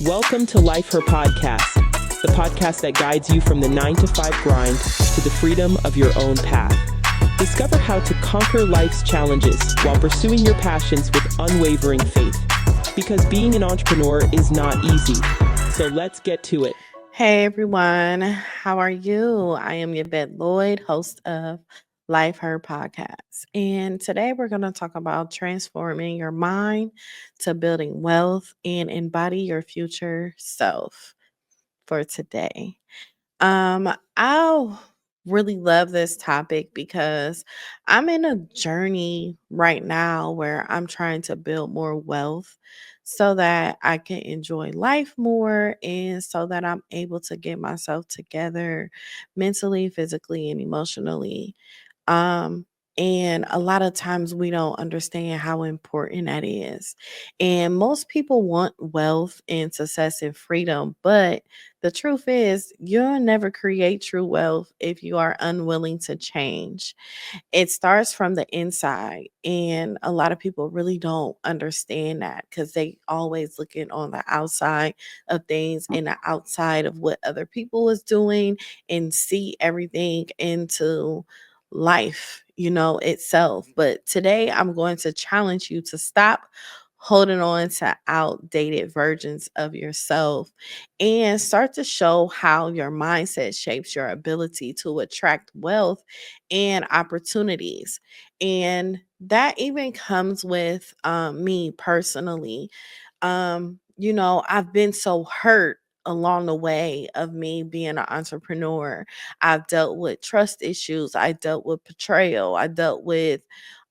Welcome to Life Her Podcast, the podcast that guides you from the 9 to 5 grind to the freedom of your own path. Discover how to conquer life's challenges while pursuing your passions with unwavering faith. Because being an entrepreneur is not easy. So let's get to it. Hey everyone, how are you? I am Yvette Lloyd, host of Life Her Podcast. And today we're going to talk about transforming your mind to building wealth and embody your future self for today. I really love this topic because I'm in a journey right now where I'm trying to build more wealth so that I can enjoy life more and so that I'm able to get myself together mentally, physically, and emotionally. Um, and a lot of times we don't understand how important that is. And most people want wealth and success and freedom, but the truth is, you'll never create true wealth if you are unwilling to change. It starts from the inside, and a lot of people really don't understand that because they always looking on the outside of things and the outside of what other people is doing and see everything into life itself. But today I'm going to challenge you to stop holding on to outdated versions of yourself and start to show how your mindset shapes your ability to attract wealth and opportunities. And that even comes with me personally. I've been so hurt along the way of me being an entrepreneur. I've dealt with trust issues, I dealt with betrayal, I dealt with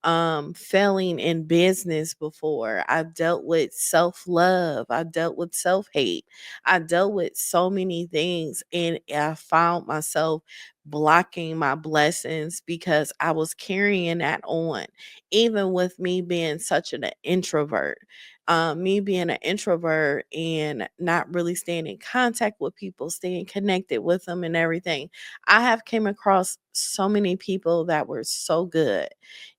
failing in business before. I've dealt with self-love, I dealt with self-hate. I dealt with so many things and I found myself blocking my blessings because I was carrying that on. Even with me being such an introvert, me being an introvert and not really staying in contact with people, staying connected with them and everything, I have came across so many people that were so good,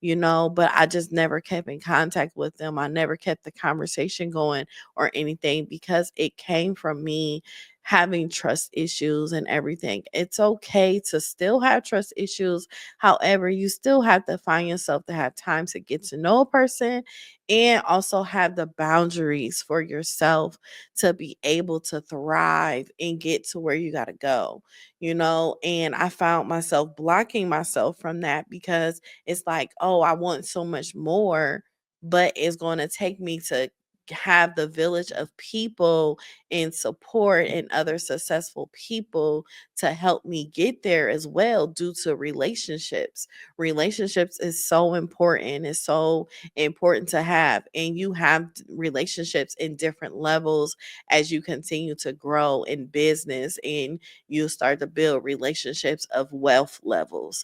but I just never kept in contact with them. I never kept the conversation going or anything because it came from me having trust issues and everything. It's okay to still have trust issues. However, you still have to find yourself to have time to get to know a person and also have the boundaries for yourself to be able to thrive and get to where you got to go. And I found myself blocking myself from that because it's like, oh, I want so much more, but it's going to take me to have the village of people and support and other successful people to help me get there as well due to relationships is so important. It's so important to have, and you have relationships in different levels as you continue to grow in business and you start to build relationships of wealth levels.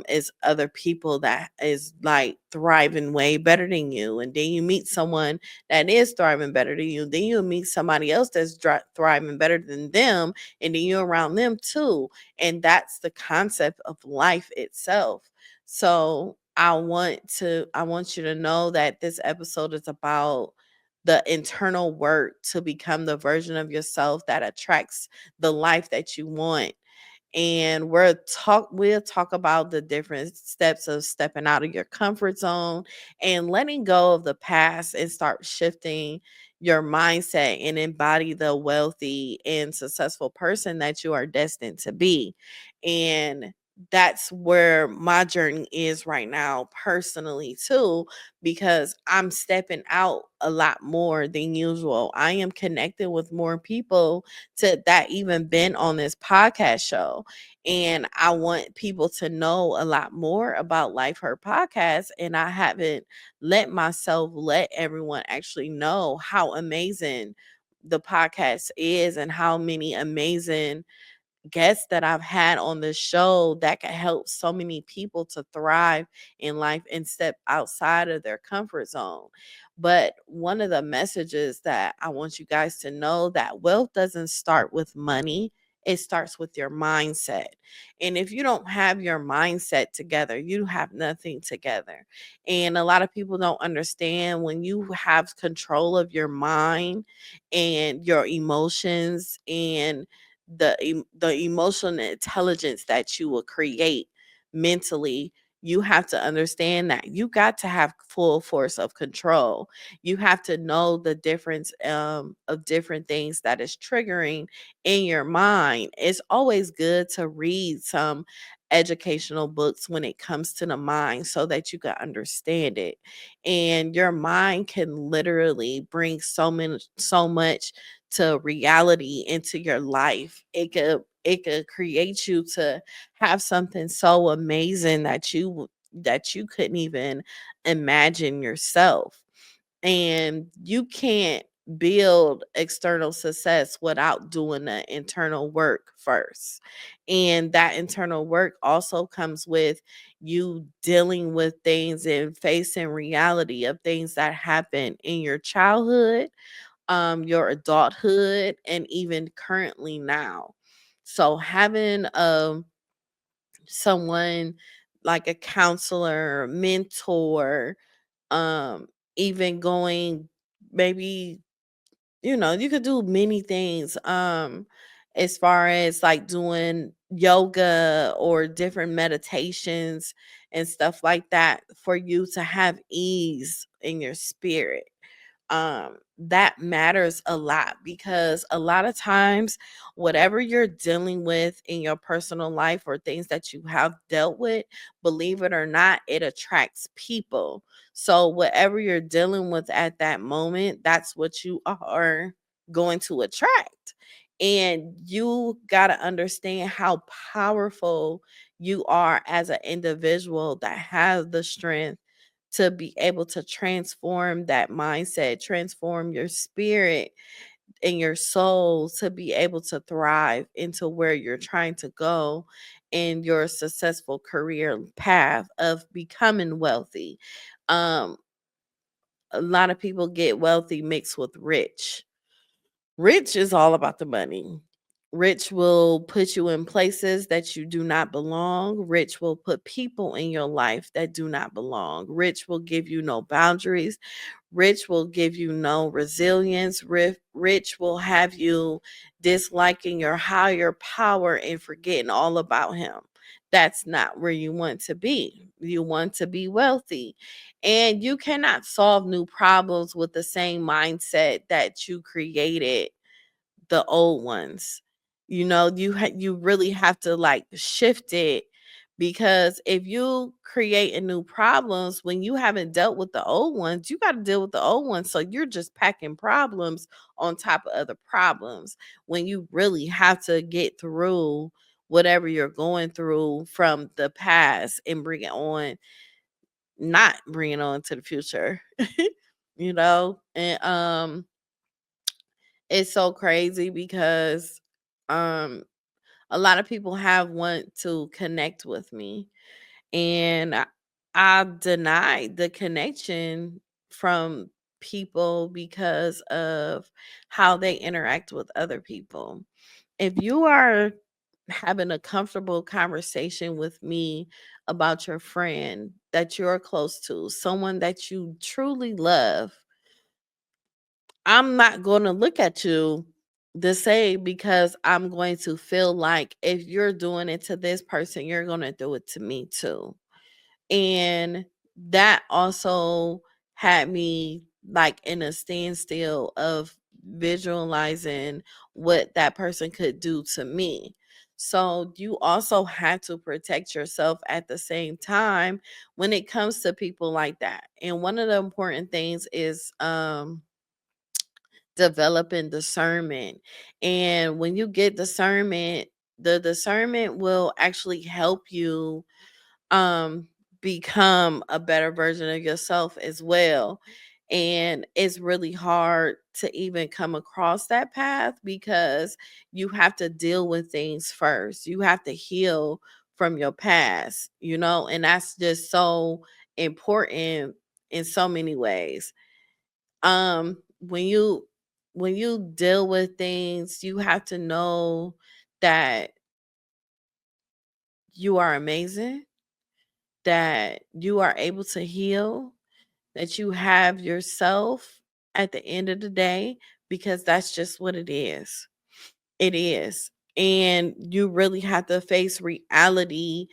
Is other people that is like thriving way better than you, and then you meet someone that is thriving better than you, then you meet somebody else that's thriving better than them, and then you're around them too. And that's the concept of life itself. So I want you to know that this episode is about the internal work to become the version of yourself that attracts the life that you want. And we'll talk about the different steps of stepping out of your comfort zone and letting go of the past and start shifting your mindset and embody the wealthy and successful person that you are destined to be. And that's where my journey is right now personally too, because I'm stepping out a lot more than usual. I am connected with more people to that even been on this podcast show. And I want people to know a lot more about Life Her Podcast. And I haven't let everyone actually know how amazing the podcast is and how many amazing guests that I've had on the show that can help so many people to thrive in life and step outside of their comfort zone. But one of the messages that I want you guys to know that wealth doesn't start with money. it starts with your mindset. And if you don't have your mindset together, you have nothing together. And a lot of people don't understand when you have control of your mind and your emotions and the emotional intelligence that you will create mentally. You have to understand that you got to have full force of control. You have to know the difference of different things that is triggering in your mind. It's always good to read some educational books when it comes to the mind so that you can understand it. And your mind can literally bring so much to reality into your life. It could create you to have something so amazing that you couldn't even imagine yourself. And you can't build external success without doing the internal work first. And that internal work also comes with you dealing with things and facing reality of things that happen in your childhood, your adulthood, and even currently now. So having someone like a counselor, mentor, um even going, maybe, you could do many things, as far as like doing yoga or different meditations and stuff like that for you to have ease in your spirit. That matters a lot, because a lot of times whatever you're dealing with in your personal life or things that you have dealt with, believe it or not, it attracts people. So whatever you're dealing with at that moment, that's what you are going to attract. And you got to understand how powerful you are as an individual that has the strength to be able to transform that mindset, transform your spirit and your soul to be able to thrive into where you're trying to go in your successful career path of becoming wealthy. Um, a lot of people get wealthy mixed with rich. Rich is all about the money. Rich will put you in places that you do not belong. Rich will put people in your life that do not belong. Rich will give you no boundaries. Rich will give you no resilience. Rich will have you disliking your higher power and forgetting all about him. That's not where you want to be. You want to be wealthy. And you cannot solve new problems with the same mindset that you created the old ones. You really have to like shift it, because if you create new problems when you haven't dealt with the old ones, you got to deal with the old ones. So you're just packing problems on top of other problems when you really have to get through whatever you're going through from the past and bring it on, not bring it on to the future. And it's so crazy because um a lot of people have want to connect with me, and I denied the connection from people because of how they interact with other people. If you are having a comfortable conversation with me about your friend that you're close to, someone that you truly love, I'm not going to look at you the same, because I'm going to feel like if you're doing it to this person, you're going to do it to me too. And that also had me like in a standstill of visualizing what that person could do to me. So you also have to protect yourself at the same time when it comes to people like that. And one of the important things is developing discernment. And when you get discernment, the discernment will actually help you um become a better version of yourself as well. And it's really hard to even come across that path, because you have to deal with things first. You have to heal from your past, and that's just so important in so many ways. When you deal with things, you have to know that you are amazing, that you are able to heal, that you have yourself at the end of the day, because that's just what it is. It is. And you really have to face reality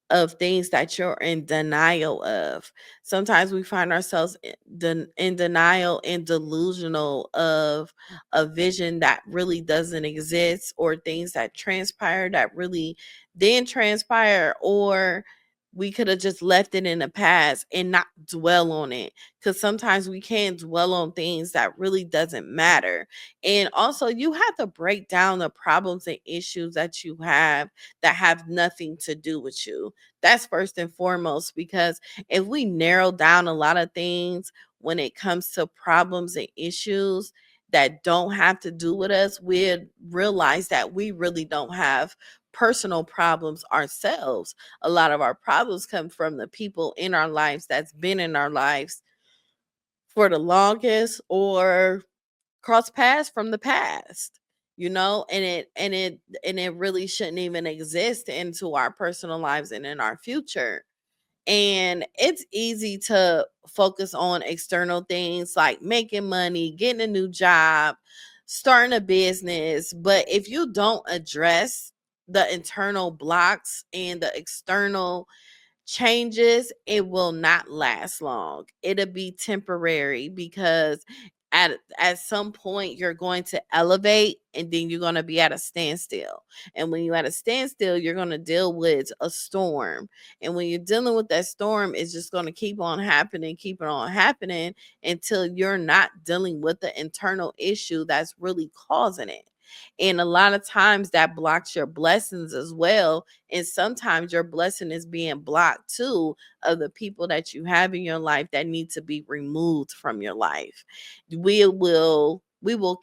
of things that you're in denial of. Sometimes we find ourselves in denial and delusional of a vision that really doesn't exist, or things that transpire that really didn't transpire, or we could have just left it in the past and not dwell on it, because sometimes we can't dwell on things that really doesn't matter. And also, you have to break down the problems and issues that you have that have nothing to do with you. That's first and foremost, because if we narrow down a lot of things when it comes to problems and issues that don't have to do with us, we'd realize that we really don't have personal problems ourselves. A lot of our problems come from the people in our lives that's been in our lives for the longest, or cross paths from the past, and it really shouldn't even exist into our personal lives and in our future. And it's easy to focus on external things like making money, getting a new job, starting a business, but if you don't address the internal blocks and the external changes, it will not last long. It'll be temporary, because at some point you're going to elevate, and then you're going to be at a standstill. And when you're at a standstill, you're going to deal with a storm. And when you're dealing with that storm, it's just going to keep on happening until you're not dealing with the internal issue that's really causing it. And a lot of times that blocks your blessings as well. And sometimes your blessing is being blocked too, of the people that you have in your life that need to be removed from your life. We will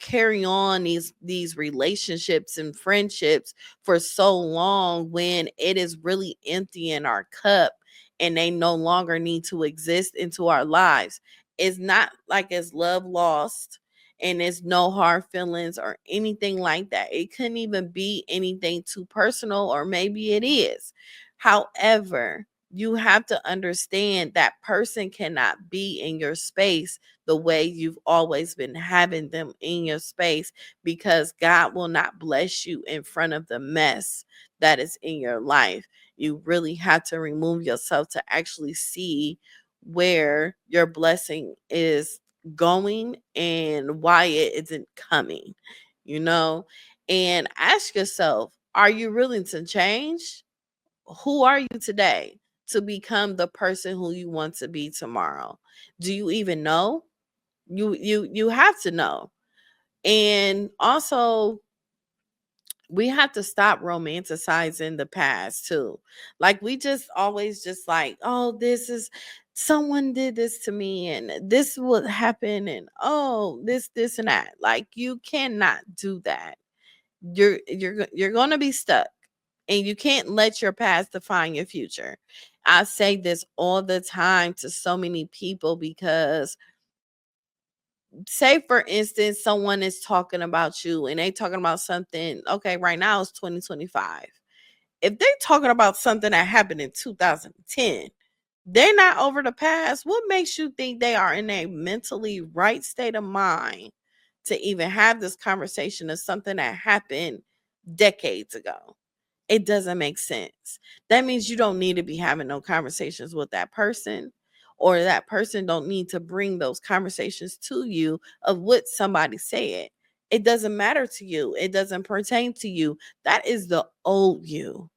carry on these relationships and friendships for so long, when it is really empty in our cup and they no longer need to exist into our lives. It's not like it's love lost, and it's no hard feelings or anything like that. It couldn't even be anything too personal, or maybe it is. However, you have to understand that person cannot be in your space the way you've always been having them in your space, because God will not bless you in front of the mess that is in your life. You really have to remove yourself to actually see where your blessing is going and why it isn't coming, you know? And ask yourself, are you willing to change? Who are you today to become the person who you want to be tomorrow? Do you even know? You have to know. And also, we have to stop romanticizing the past too. Like, we just always just like, oh, this is someone did this to me, and this would happen, and oh, this and that. Like, you cannot do that. You're going to be stuck, and you can't let your past define your future. I say this all the time to so many people, because say for instance someone is talking about you and they talking about something, okay, right now it's 2025. If they talking about something that happened in 2010, they're not over the past. What makes you think they are in a mentally right state of mind to even have this conversation of something that happened decades ago? It doesn't make sense. That means you don't need to be having no conversations with that person, or that person don't need to bring those conversations to you of what somebody said. It doesn't matter to you. It doesn't pertain to you. That is the old you.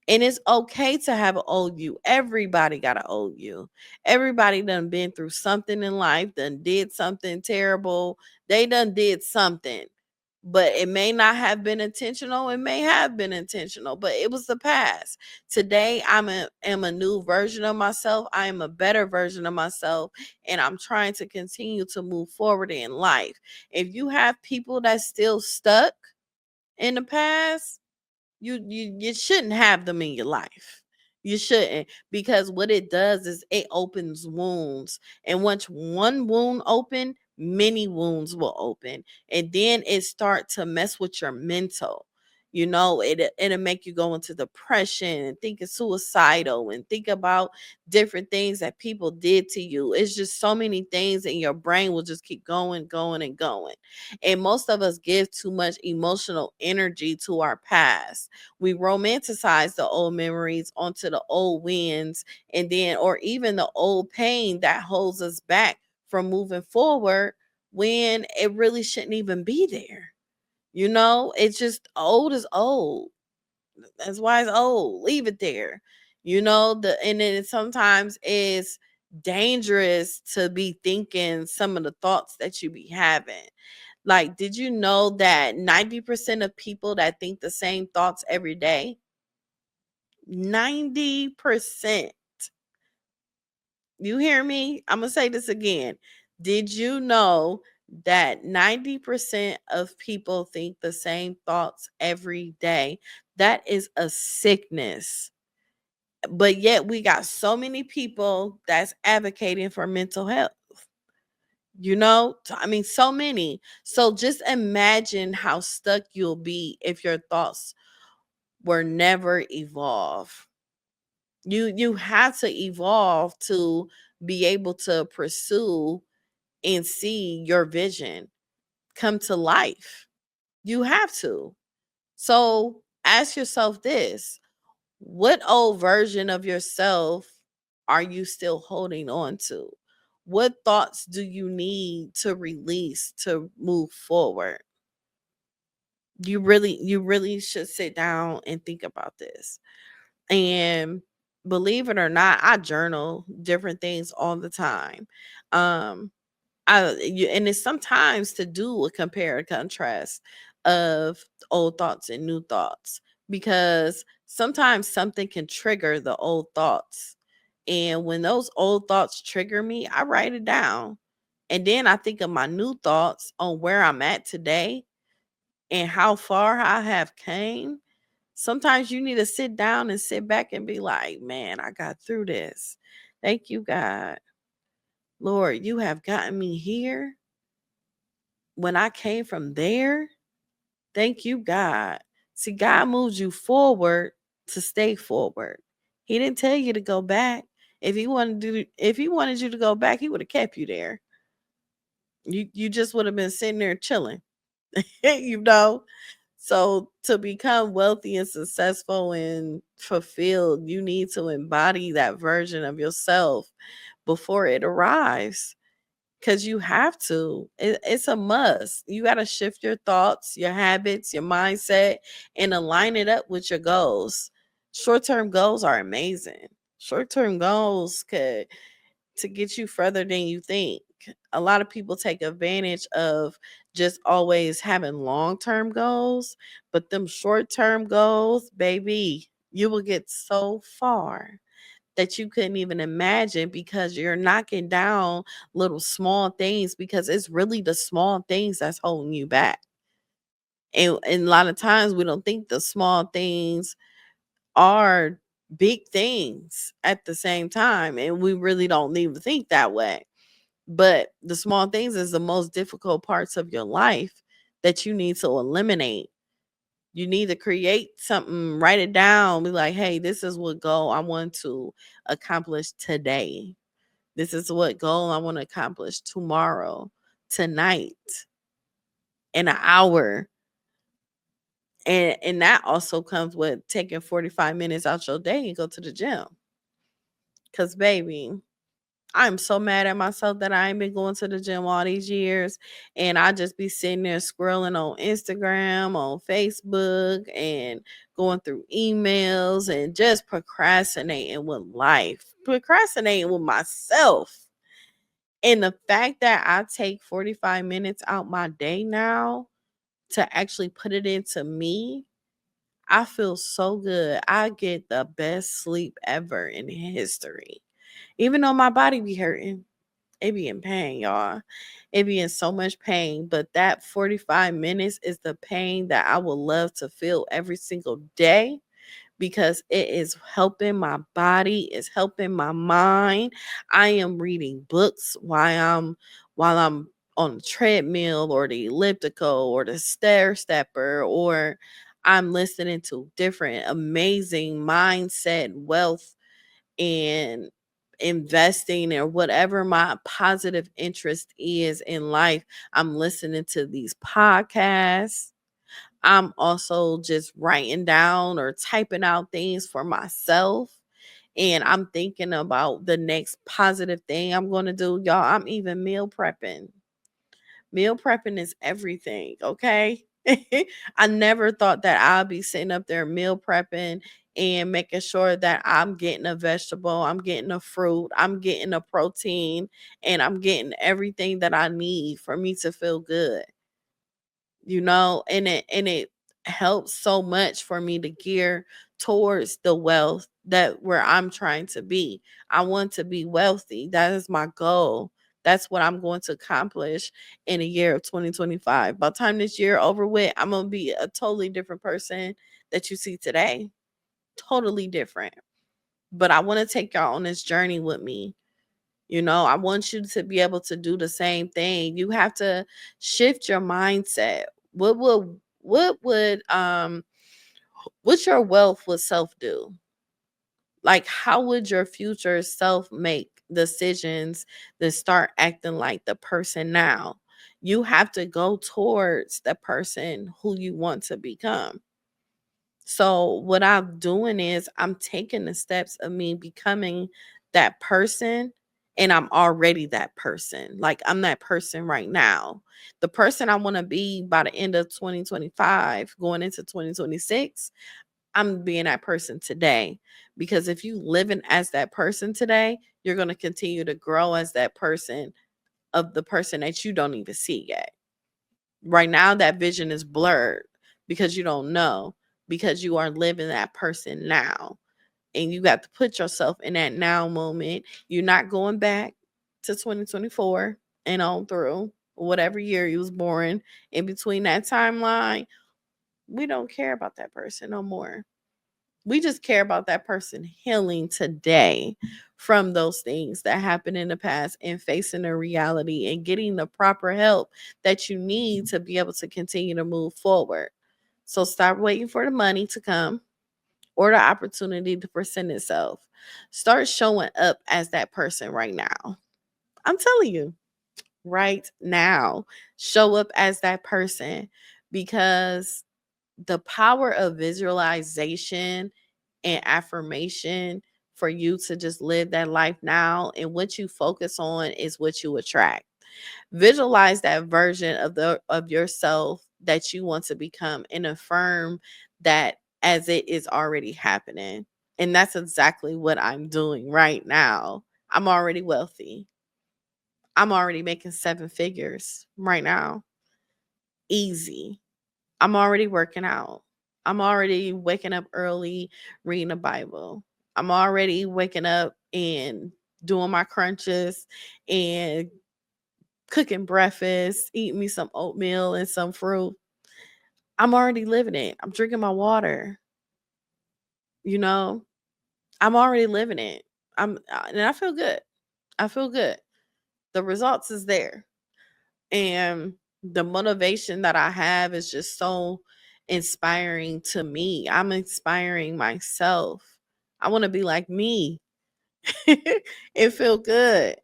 And it's okay to have an old you. Everybody got an old you. Everybody done been through something in life, done did something terrible. They done did something. But it may not have been intentional. It may have been intentional, but it was the past. Today, am a new version of myself. I am a better version of myself. And I'm trying to continue to move forward in life. If you have people that's still stuck in the past, you shouldn't have them in your life. You shouldn't, because what it does is it opens wounds, and once one wound open, many wounds will open, and then it start to mess with your mental. It'll make you go into depression and think of suicidal and think about different things that people did to you. It's just so many things, and your brain will just keep going, going, and going. And most of us give too much emotional energy to our past. We romanticize the old memories onto the old wins, and then, or even the old pain that holds us back from moving forward when it really shouldn't even be there. It's just old is old. That's why it's old. Leave it there. And then it sometimes is dangerous to be thinking some of the thoughts that you be having. Like, did you know that 90% of people that think the same thoughts every day, 90%, you hear me? I'm going to say this again. Did you know that 90% of people think the same thoughts every day? That is a sickness. But yet we got so many people that's advocating for mental health. I mean, so many. So just imagine how stuck you'll be if your thoughts were never evolve. You have to evolve to be able to pursue and see your vision come to life. You have to. So ask yourself this: what old version of yourself are you still holding on to? What thoughts do you need to release to move forward? You really should sit down and think about this. And believe it or not, I journal different things all the time. Um and it's sometimes to do a compare and contrast of old thoughts and new thoughts, because sometimes something can trigger the old thoughts. And when those old thoughts trigger me, I write it down. And then I think of my new thoughts on where I'm at today and how far I have came. Sometimes you need to sit down and sit back and be like, man, I got through this. Thank you, God. Lord, you have gotten me here when I came from there. Thank you, God. See, God moves you forward to stay forward. He didn't tell you to go back. If he wanted you to go back, he would have kept you there. You just would have been sitting there chilling. you know? So to become wealthy and successful and fulfilled, you need to embody that version of yourself before it arrives. Because you have to. It's a must. You got to shift your thoughts, your habits, your mindset, and align it up with your goals. Short-term goals are amazing. Short-term goals could to get you further than you think. A lot of people take advantage of just always having long-term goals, but them short-term goals, baby, you will get so far that you couldn't even imagine, because you're knocking down little small things, because it's really the small things that's holding you back. And a lot of times we don't think the small things are big things at the same time, and we really don't even think that way. But the small things is the most difficult parts of your life that you need to eliminate. You need to create something, write it down, be like, hey, this is what goal I want to accomplish today. This is what goal I want to accomplish tomorrow, tonight, in an hour. And that also comes with taking 45 minutes out your day and go to the gym. Cause baby, I'm so mad at myself that I ain't been going to the gym all these years. And I just be sitting there scrolling on Instagram, on Facebook, and going through emails and just procrastinating with life, procrastinating with myself. And the fact that I take 45 minutes out my day now to actually put it into me, I feel so good. I get the best sleep ever in history. Even though my body be hurting, it be in pain, y'all. It be in so much pain. But that 45 minutes is the pain that I would love to feel every single day, because it is helping my body, it's helping my mind. I am reading books while I'm on the treadmill or the elliptical or the stair stepper, or I'm listening to different amazing mindset, wealth, and investing, or whatever my positive interest is in life. I'm listening to these podcasts. I'm also just writing down or typing out things for myself. And I'm thinking about the next positive thing I'm going to do. Y'all, I'm even meal prepping. Meal prepping is everything, okay? I never thought that I'd be sitting up there meal prepping and making sure that I'm getting a vegetable, I'm getting a fruit, I'm getting a protein, and I'm getting everything that I need for me to feel good. And it helps so much for me to gear towards the wealth that where I'm trying to be. I want to be wealthy. That is my goal. That's what I'm going to accomplish in a year of 2025. By the time this year over with, I'm going to be a totally different person that you see today. Totally different. But I want to take y'all on this journey with me. I want you to be able to do the same thing. You have to shift your mindset. What your wealth would self do? Like, how would your future self make decisions that start acting like the person now? You have to go towards the person who you want to become. So what I'm doing is I'm taking the steps of me becoming that person, and I'm already that person. Like, I'm that person right now. The person I want to be by the end of 2025 going into 2026, I'm being that person today. Because if you living as that person today, you're going to continue to grow as that person of the person that you don't even see yet. Right now, that vision is blurred because you don't know, because you are living that person now. And you got to put yourself in that now moment. You're not going back to 2024 and on through whatever year you was born. In between that timeline, we don't care about that person no more. We just care about that person healing today from those things that happened in the past and facing the reality and getting the proper help that you need to be able to continue to move forward. So stop waiting for the money to come or the opportunity to present itself. Start showing up as that person right now. I'm telling you, right now, show up as that person, because the power of visualization and affirmation for you to just live that life now, and what you focus on is what you attract. Visualize that version of yourself that you want to become, and affirm that as it is already happening. And that's exactly what I'm doing right now. I'm already wealthy. I'm already making seven figures right now. Easy. I'm already working out. I'm already waking up early, reading the Bible. I'm already waking up and doing my crunches and cooking breakfast, eating me some oatmeal and some fruit. I'm already living it. I'm drinking my water. You know, I'm already living it. And I feel good. I feel good. The results is there. And the motivation that I have is just so inspiring to me. I'm inspiring myself. I want to be like me. It feel good.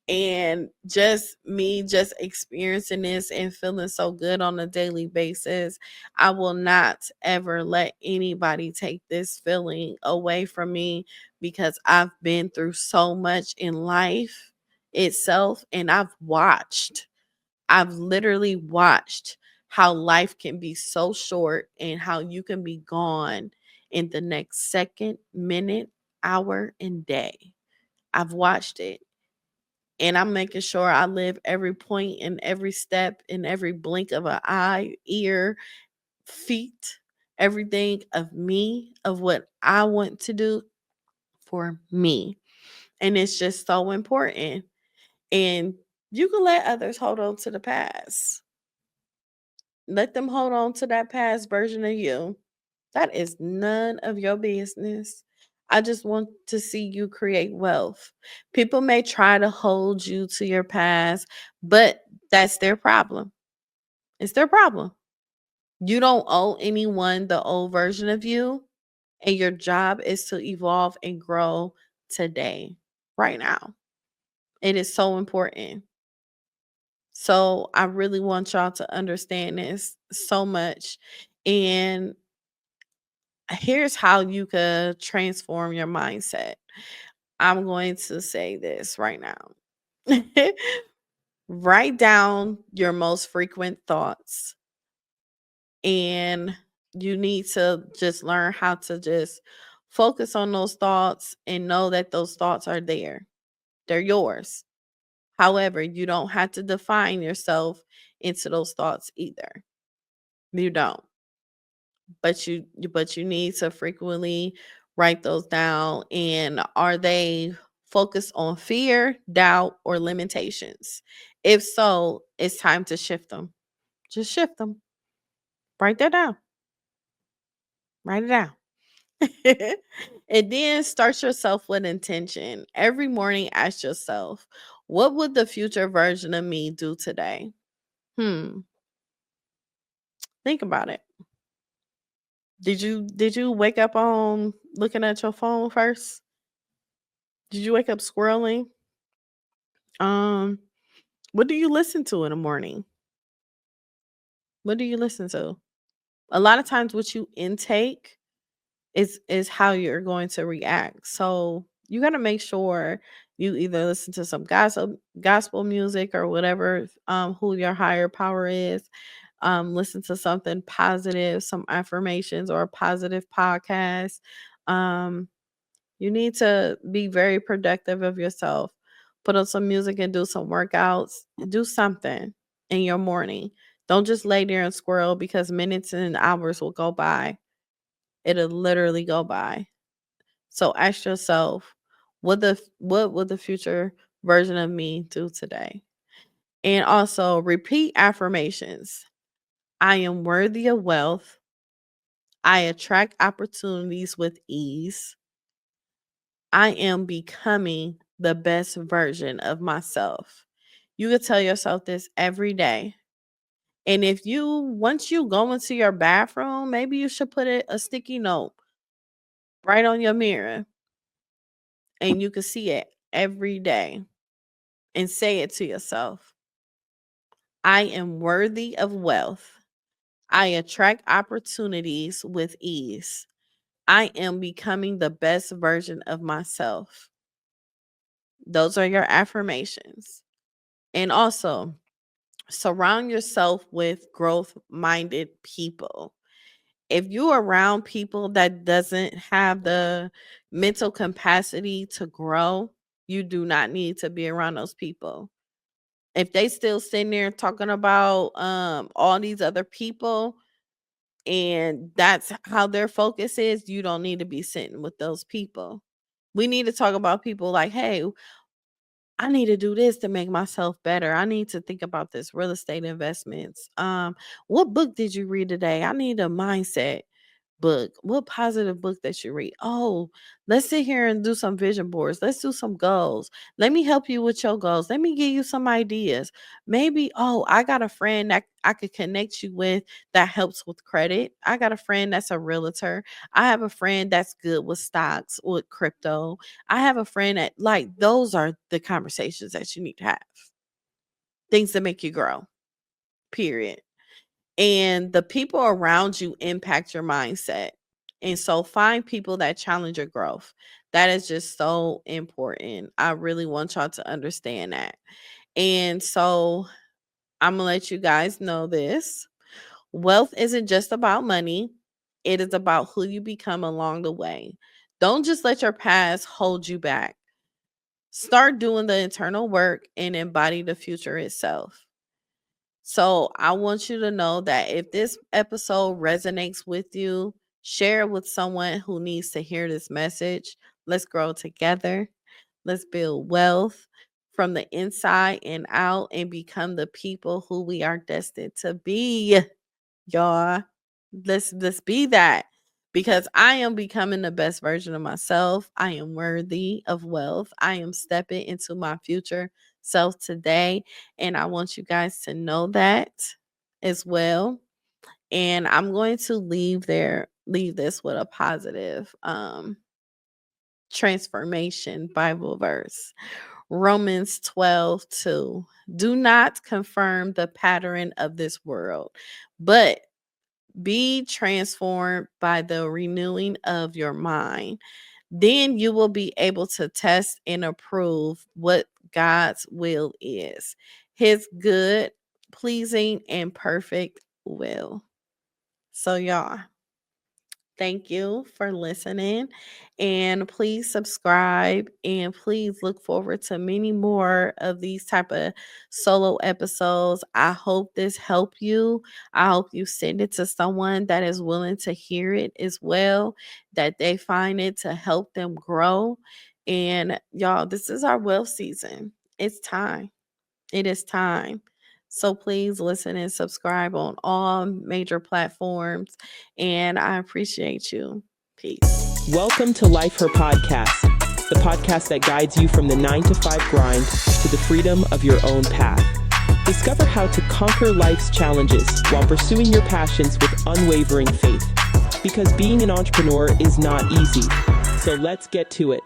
And just me just experiencing this and feeling so good on a daily basis, I will not ever let anybody take this feeling away from me, because I've been through so much in life itself, and I've literally watched how life can be so short and how you can be gone in the next second, minute, hour, and day. I've watched it. And I'm making sure I live every point and every step in every blink of an eye, ear, feet, everything of me, of what I want to do for me. And it's just so important. And you can let others hold on to the past. Let them hold on to that past version of you. That is none of your business. I just want to see you create wealth. People may try to hold you to your past, but that's their problem. It's their problem. You don't owe anyone the old version of you, and your job is to evolve and grow today, right now. It is so important. So I really want y'all to understand this so much. And here's how you could transform your mindset. I'm going to say this right now. Write down your most frequent thoughts, and you need to just learn how to just focus on those thoughts and know that those thoughts are there. They're yours. However, you don't have to define yourself into those thoughts either. You don't. But you need to frequently write those down. And are they focused on fear, doubt, or limitations? If so, it's time to shift them. Just shift them. Write that down. Write it down. And then start yourself with intention. Every morning, ask yourself, what would the future version of me do today? Hmm. Think about it. Did you wake up on looking at your phone first? Did you wake up scrolling? Um, what do you listen to in the morning? What do you listen to? A lot of times what you intake is how you're going to react. So you got to make sure you either listen to some gospel music or whatever who your higher power is. Listen to something positive, some affirmations or a positive podcast. Um You need to be very productive of yourself. Put on some music and do some workouts. Do something in your morning. Don't just lay there and squirrel, because minutes and hours will go by. It'll literally go by. So ask yourself, what would the future version of me do today? And also repeat affirmations. I am worthy of wealth. I attract opportunities with ease. I am becoming the best version of myself. You could tell yourself this every day. And if you, once you go into your bathroom, maybe you should put a sticky note right on your mirror, and you can see it every day and say it to yourself. I am worthy of wealth. I attract opportunities with ease. I am becoming the best version of myself. Those are your affirmations. And also, surround yourself with growth minded people. If you're around people that doesn't have the mental capacity to grow, you do not need to be around those people. If they still sitting there talking about all these other people, and that's how their focus is, you don't need to be sitting with those people. We need to talk about people like, hey, I need to do this to make myself better. I need to think about this real estate investments. What book did you read today? I need a mindset book. What positive book that you read? Oh, let's sit here and do some vision boards. Let's do some goals. Let me help you with your goals. Let me give you some ideas. Maybe, oh, I got a friend that I could connect you with that helps with credit. I got a friend that's a realtor. I have a friend that's good with stocks, with crypto. I have a friend that, like, those are the conversations that you need to have. Things that make you grow. Period. And the people around you impact your mindset. And so find people that challenge your growth. That is just so important. I really want y'all to understand that. And so I'm going to let you guys know this. Wealth isn't just about money, it is about who you become along the way. Don't just let your past hold you back. Start doing the internal work and embody the future itself. So I want you to know that if this episode resonates with you, share it with someone who needs to hear this message. Let's grow together. Let's build wealth from the inside and out and become the people who we are destined to be. Y'all, let's be that, because I am becoming the best version of myself. I am worthy of wealth. I am stepping into my future self today, and I want you guys to know that as well. And I'm going to leave this with a positive transformation Bible verse. Romans 12:2. Do not confirm the pattern of this world, but be transformed by the renewing of your mind. Then you will be able to test and approve what God's will is, his good, pleasing, and perfect will. So, y'all, thank you for listening, and please subscribe, and please look forward to many more of these type of solo episodes. I hope this helped you. I hope you send it to someone that is willing to hear it as well, that they find it to help them grow. And y'all, this is our wealth season. It's time. It is time. So please listen and subscribe on all major platforms. And I appreciate you. Peace. Welcome to Life Her Podcast, the podcast that guides you from the 9 to 5 grind to the freedom of your own path. Discover how to conquer life's challenges while pursuing your passions with unwavering faith. Because being an entrepreneur is not easy. So let's get to it.